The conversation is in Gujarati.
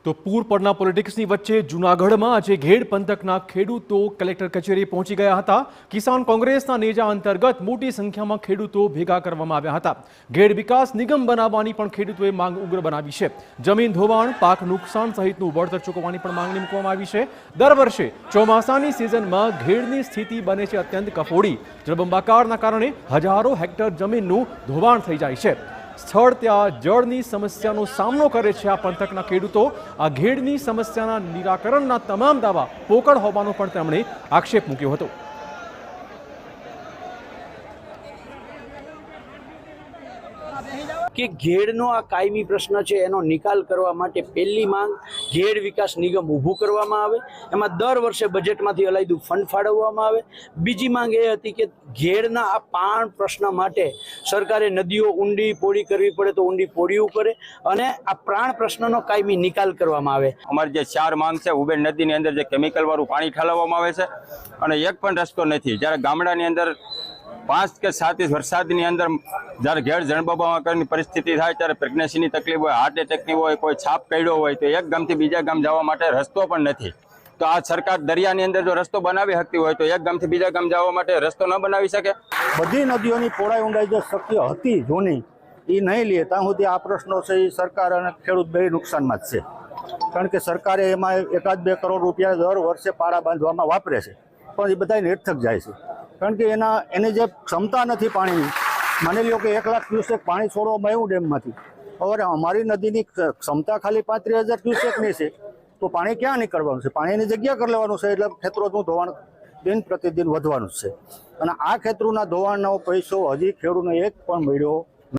તો પૂર પરના પોલિટિક્સની વચ્ચે જૂનાગઢમાં આજે ઘેડ પંથકના ખેડૂતો કલેક્ટર કચેરીએ પહોંચી ગયા હતા। કિસાન કોંગ્રેસના નેજા અંતર્ગત મોટી સંખ્યામાં ખેડૂતો ભેગા કરવામાં આવ્યા હતા। ઘેડ વિકાસ નિગમ બનાવવાની પણ ખેડૂતોએ માંગ ઉગ્ર બનાવી છે। જમીન ધોવાણ, પાક નુકસાન સહિતનું વળતર ચૂકવવાની પણ માંગણી મૂકવામાં આવી છે। દર વર્ષે ચોમાસાની સિઝનમાં ઘેડની સ્થિતિ બને છે અત્યંત કફોડી। જળબંબાકારના કારણે હજારો હેક્ટર જમીનનું ધોવાણ થઈ જાય છે। સ્થળ ત્યાં જળની સમસ્યાનો સામનો કરે છે આ પંથકના ખેડૂતો। આ ઘેડની સમસ્યાના નિરાકરણના તમામ દાવા પોકળ હોવાનો પણ તેમણે આક્ષેપ મૂક્યો હતો। કે ઘેડનો આ કાયમી પ્રશ્ન છે એનો નિકાલ કરવા માટે પહેલી માંગ ઘેડ વિકાસ નિગમ ઊભું કરવામાં આવે, એમાં દર વર્ષે બજેટમાંથી અલાયદું ફંડ ફાળવવામાં આવે। બીજી માંગ એ હતી કે ઘેડના આ પાણ પ્રશ્ન માટે સરકારે નદીઓ ઊંડી પોળી કરવી પડે તો ઊંડી પોળીઓ કરે અને આ પ્રાણ પ્રશ્નનો કાયમી નિકાલ કરવામાં આવે। અમારી જે 4 માંગ છે, ઉબેર નદીની અંદર જે કેમિકલ વાળું પાણી ઠાલવવામાં આવે છે અને એક પણ રસ્તો નથી। જ્યારે ગામડાની અંદર 5 કે 7 ઇંચ વરસાદની અંદર જ્યારે ઘેડ જળબંબાકારની પરિસ્થિતિ થાય ત્યારે પ્રેગ્નન્સીની તકલીફ હોય, હાર્ટ એટેકની હોય, કોઈ છાપ કર્યો હોય તો એક ગામથી બીજા ગામ જવા માટે રસ્તો પણ નથી। તો આ સરકાર દરિયાની અંદર જો રસ્તો બનાવી શકતી હોય તો એક ગામથી બીજા ગામ જવા માટે રસ્તો ન બનાવી શકે। બધી નદીઓની પહોળાઈ ઊંડાઈ જો શક્ય હતી જૂની એ નહીં લે ત્યાં સુધી આ પ્રશ્નો છે એ સરકાર અને ખેડૂત બે નુકસાનમાં જ છે। કારણ કે સરકારે એમાં 1-2 કરોડ રૂપિયા દર વર્ષે પાળા બાંધવામાં વાપરે છે પણ એ બધા નિરર્થક જાય છે। કારણ કે એની જે ક્ષમતા નથી પાણીની। માની લો કે 1 લાખ ક્યુસેક પાણી છોડવામાં આવ્યું ડેમમાંથી, હવે અમારી નદીની ક્ષમતા ખાલી 35,000 ક્યુસેકની છે તો પાણી ક્યાં નીકળવાનું છે? પાણીની જગ્યા કરી લેવાનું છે એટલે ખેતરોનું ધોવાણ દિન પ્રતિદિન વધવાનું જ છે। અને આ ખેતરોના ધોવાણનો પૈસો હજી ખેડૂતને એક પણ મળ્યો